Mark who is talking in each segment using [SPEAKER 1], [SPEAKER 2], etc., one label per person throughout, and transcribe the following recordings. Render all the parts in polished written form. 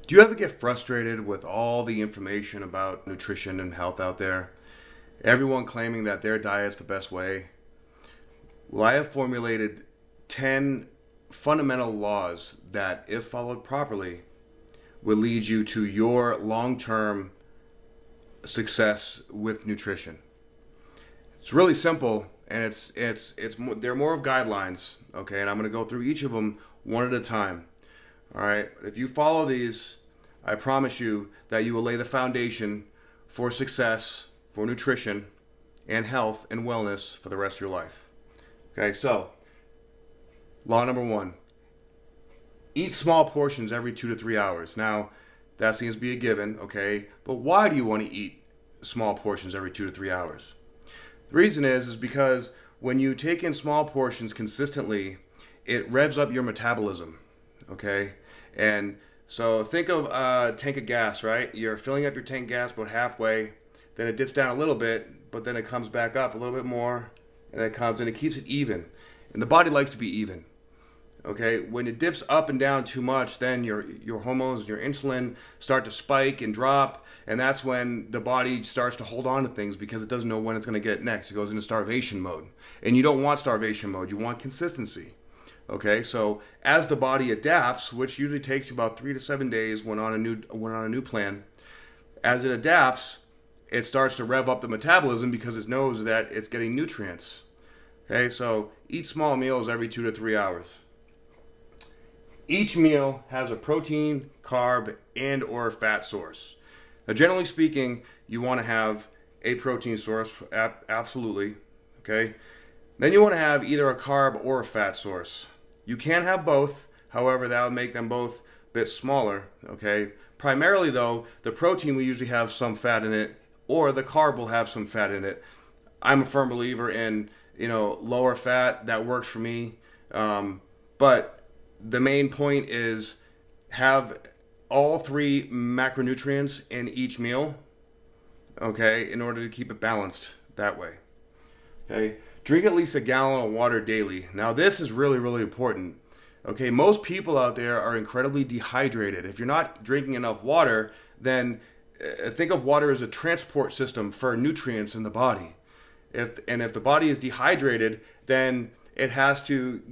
[SPEAKER 1] Do you ever get frustrated with all the information about nutrition and health out there? Everyone claiming that their diet's the best way. Well, I have formulated 10 fundamental laws that, if followed properly, will lead you to your long-term success with nutrition. It's really simple, and they're more of guidelines, okay? And I'm going to go through each of them one at a time. All right, if you follow these, I promise you that you will lay the foundation for success, for nutrition, and health and wellness for the rest of your life. Okay, so law number 1, eat small portions every 2 to 3 hours. Now, that seems to be a given, okay, but why do you want to eat small portions every 2 to 3 hours? The reason is because when you take in small portions consistently, it revs up your metabolism, okay? And so think of a tank of gas, right? You're filling up your tank of gas about halfway, then it dips down a little bit, but then it comes back up a little bit more, and it keeps it even. And the body likes to be even, okay? When it dips up and down too much, then your hormones and your insulin start to spike and drop, and that's when the body starts to hold on to things because it doesn't know when it's going to get next. It goes into starvation mode. And you don't want starvation mode. You want consistency. Okay, so as the body adapts, which usually takes about 3 to 7 days when on a new plan, as it adapts, it starts to rev up the metabolism because it knows that it's getting nutrients. Okay, so eat small meals every 2 to 3 hours. Each meal has a protein, carb, and or fat source. Now, generally speaking, you want to have a protein source, absolutely. Okay, then you want to have either a carb or a fat source. You can have both, however, that would make them both a bit smaller, okay? Primarily, though, the protein will usually have some fat in it, or the carb will have some fat in it. I'm a firm believer in, lower fat. That works for me. But the main point is have all 3 macronutrients in each meal, okay, in order to keep it balanced that way, okay? Drink at least a gallon of water daily. Now, this is really, really important. Okay, most people out there are incredibly dehydrated. If you're not drinking enough water, then think of water as a transport system for nutrients in the body. If the body is dehydrated, then it has to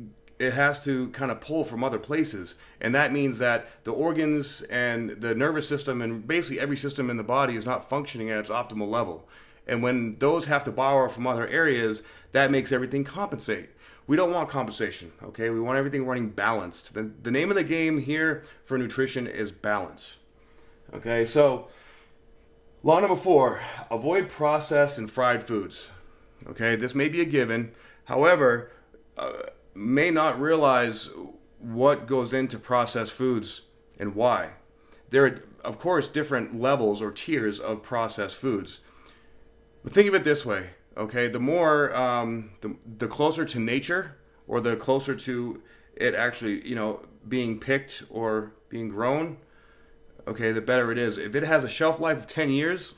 [SPEAKER 1] kind of pull from other places. And that means that the organs and the nervous system and basically every system in the body is not functioning at its optimal level. And when those have to borrow from other areas, that makes everything compensate. We don't want compensation, okay? We want everything running balanced. The name of the game here for nutrition is balance. Okay, so law number 4, avoid processed and fried foods. Okay, this may be a given. However, may not realize what goes into processed foods and why. There are, of course, different levels or tiers of processed foods. But think of it this way, okay? The more, the closer to nature, or the closer to it actually, being picked or being grown, okay, the better it is. If it has a shelf life of 10 years,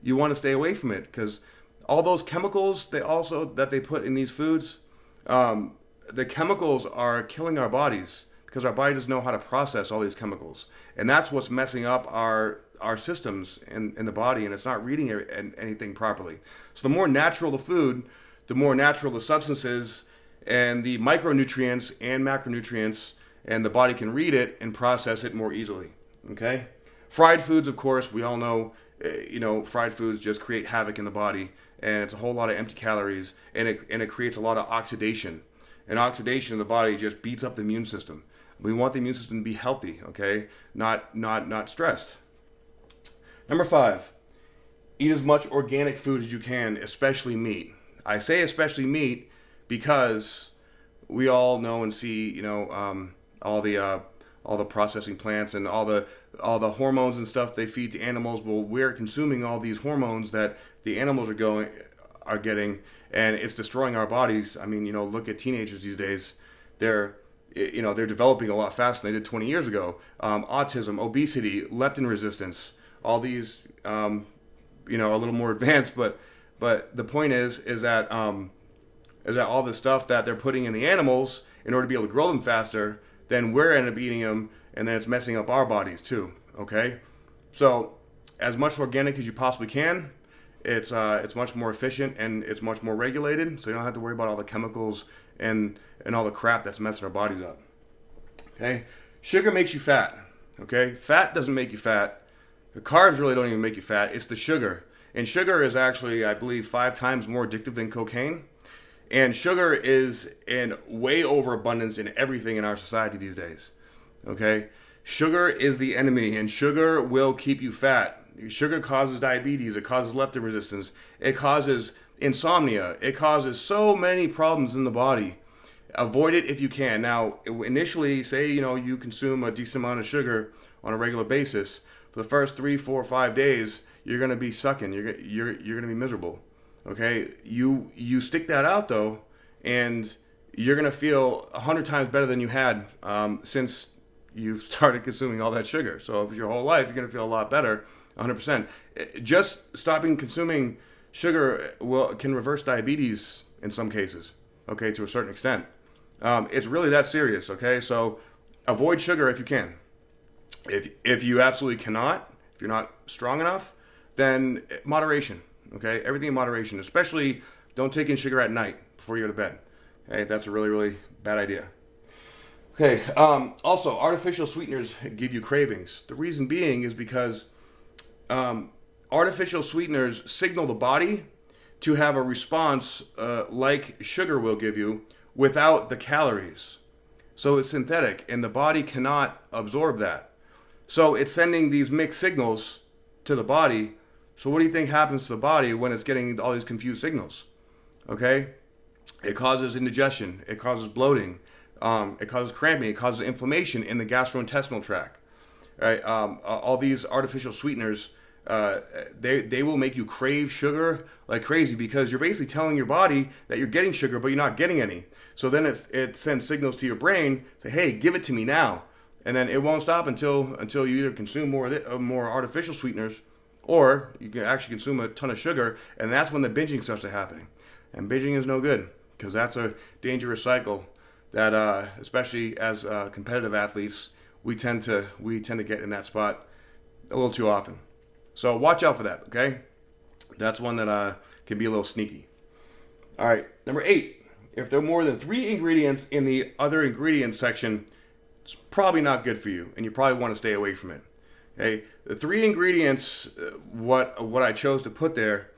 [SPEAKER 1] you want to stay away from it because all those chemicals that they put in these foods, the chemicals are killing our bodies because our body doesn't know how to process all these chemicals, and that's what's messing up our systems in the body, and it's not reading anything properly. So the more natural the food, the more natural the substances and the micronutrients and macronutrients, and the body can read it and process it more easily. Okay? Fried foods, of course, we all know, fried foods just create havoc in the body, and it's a whole lot of empty calories, and it creates a lot of oxidation. And oxidation in the body just beats up the immune system. We want the immune system to be healthy, okay? Not stressed. Number 5, eat as much organic food as you can, especially meat. I say especially meat because we all know and see, all the processing plants and all the hormones and stuff they feed to animals. Well, we're consuming all these hormones that the animals are getting, and it's destroying our bodies. I mean, look at teenagers these days. They're developing a lot faster than they did 20 years ago. Autism, obesity, leptin resistance, all these, a little more advanced, but But the point is that all the stuff that they're putting in the animals in order to be able to grow them faster, then we're end up eating them, and then it's messing up our bodies too. Okay, so as much organic as you possibly can. It's much more efficient and it's much more regulated, so you don't have to worry about all the chemicals and all the crap that's messing our bodies up. Okay, sugar makes you fat. Okay, fat doesn't make you fat. The carbs really don't even make you fat. It's the sugar, and sugar is actually, I believe, 5 times more addictive than cocaine. And sugar is in way overabundance in everything in our society these days. Okay, sugar is the enemy, and sugar will keep you fat. Sugar causes diabetes, it causes leptin resistance, it causes insomnia, it causes so many problems in the body. Avoid it if you can. Now, initially, say you consume a decent amount of sugar on a regular basis. For the first 3, 4, 5 days, you're gonna be sucking. You're gonna be miserable. Okay, you stick that out though, and you're gonna feel 100 times better than you had since you started consuming all that sugar. So if it's your whole life, you're gonna feel a lot better. 100%. Just stopping consuming sugar can reverse diabetes in some cases, okay, to a certain extent. It's really that serious, okay? So avoid sugar if you can. If you absolutely cannot, if you're not strong enough, then moderation, okay? Everything in moderation, especially don't take in sugar at night before you go to bed. Okay, that's a really, really bad idea. Okay, also, artificial sweeteners give you cravings. The reason being is because artificial sweeteners signal the body to have a response like sugar will give you without the calories. So it's synthetic and the body cannot absorb that. So it's sending these mixed signals to the body. So what do you think happens to the body when it's getting all these confused signals? Okay? It causes indigestion. It causes bloating. It causes cramping. It causes inflammation in the gastrointestinal tract. Right? All these artificial sweeteners, they will make you crave sugar like crazy because you're basically telling your body that you're getting sugar, but you're not getting any. So then it sends signals to your brain, say, hey, give it to me now. And then it won't stop until you either consume more artificial sweeteners or you can actually consume a ton of sugar, and that's when the binging starts to happen. And binging is no good because that's a dangerous cycle that, especially as competitive athletes, we tend to get in that spot a little too often. So watch out for that, okay? That's one that can be a little sneaky. All right, number 8. If there are more than 3 ingredients in the other ingredients section, it's probably not good for you, and you probably want to stay away from it. Okay, the 3 ingredients, what I chose to put there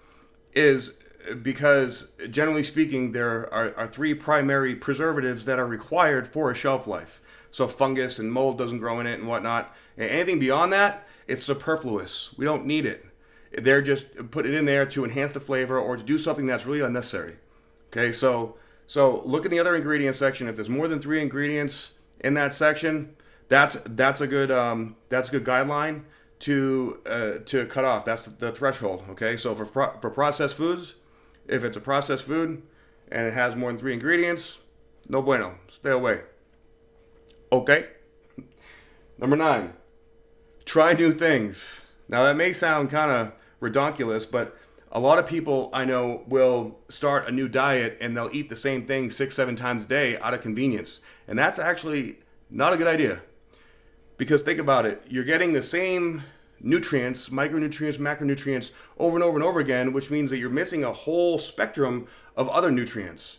[SPEAKER 1] is because, generally speaking, there are 3 primary preservatives that are required for a shelf life. So fungus and mold doesn't grow in it and whatnot. And anything beyond that, it's superfluous. We don't need it. They're just put it in there to enhance the flavor or to do something that's really unnecessary. Okay, so look in the other ingredients section. If there's more than 3 ingredients in that section, that's a good guideline to cut off. That's the threshold. Okay, so for processed foods, if it's a processed food and it has more than 3 ingredients, no bueno. Stay away. Okay. Number 9. Try new things. Now that may sound kind of redonkulous, but a lot of people I know will start a new diet and they'll eat the same thing 6-7 times a day out of convenience. And that's actually not a good idea. Because think about it. You're getting the same nutrients, micronutrients, macronutrients over and over and over again, which means that you're missing a whole spectrum of other nutrients.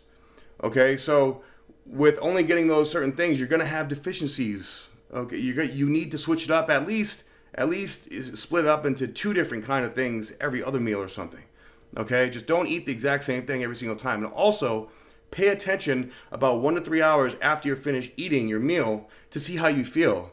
[SPEAKER 1] Okay, so with only getting those certain things, you're going to have deficiencies. Okay, you need to switch it up at least split it up into 2 different kind of things every other meal or something. Okay, just don't eat the exact same thing every single time. And also, pay attention about 1 to 3 hours after you're finished eating your meal to see how you feel.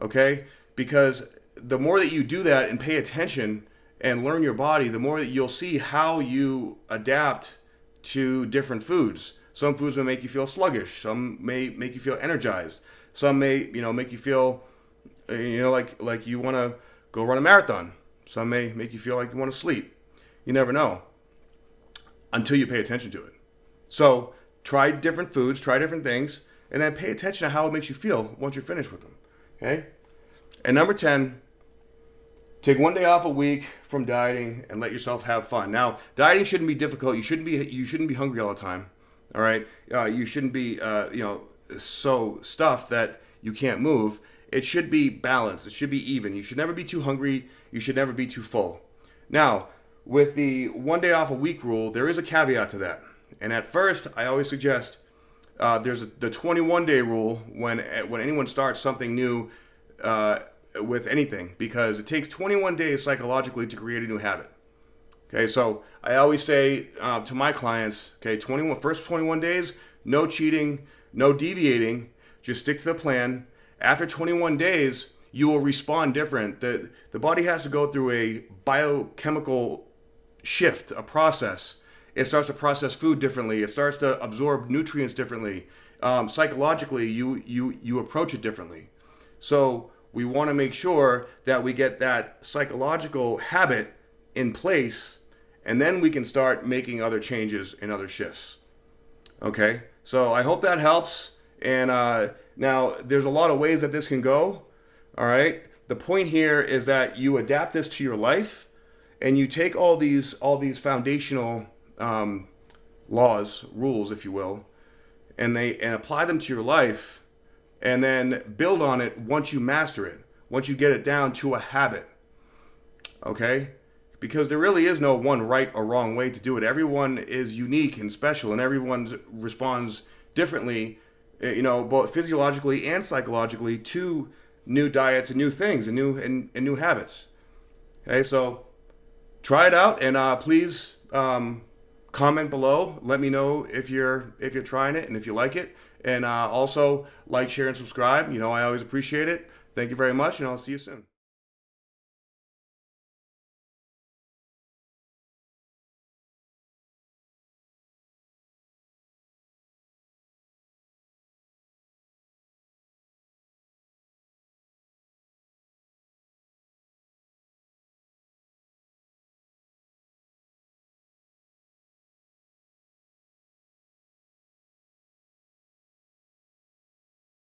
[SPEAKER 1] Okay, because the more that you do that and pay attention and learn your body, the more that you'll see how you adapt to different foods. Some foods may make you feel sluggish. Some may make you feel energized. Some may, make you feel, like you want to go run a marathon. Some may make you feel like you want to sleep. You never know until you pay attention to it. So try different foods, try different things, and then pay attention to how it makes you feel once you're finished with them. Okay? And number 10, Take one day off a week from dieting and let yourself have fun. Now, dieting shouldn't be difficult. You shouldn't be hungry all the time. All right. You shouldn't be so stuffed that you can't move. It should be balanced. It should be even. You should never be too hungry. You should never be too full. Now, with the one day off a week rule, there is a caveat to that. And at first, I always suggest there's the 21-day rule when anyone starts something new with anything, because it takes 21 days psychologically to create a new habit. Okay, so I always say to my clients, okay, first 21 days, no cheating, no deviating, just stick to the plan. After 21 days, you will respond different. The body has to go through a biochemical shift, a process. It starts to process food differently. It starts to absorb nutrients differently. Psychologically, you approach it differently. So we want to make sure that we get that psychological habit in place, and then we can start making other changes in other shifts. Okay, so I hope that helps. And now there's a lot of ways that this can go. All right, the point here is that you adapt this to your life, and you take all these foundational laws, rules, if you will, and apply them to your life, and then build on it once you master it, once you get it down to a habit. Okay? Because there really is no one right or wrong way to do it. Everyone is unique and special, and everyone responds differently, both physiologically and psychologically, to new diets and new things and new habits. Okay, so try it out, and please comment below. Let me know if you're trying it and if you like it. And also like, share, and subscribe. I always appreciate it. Thank you very much, and I'll see you soon.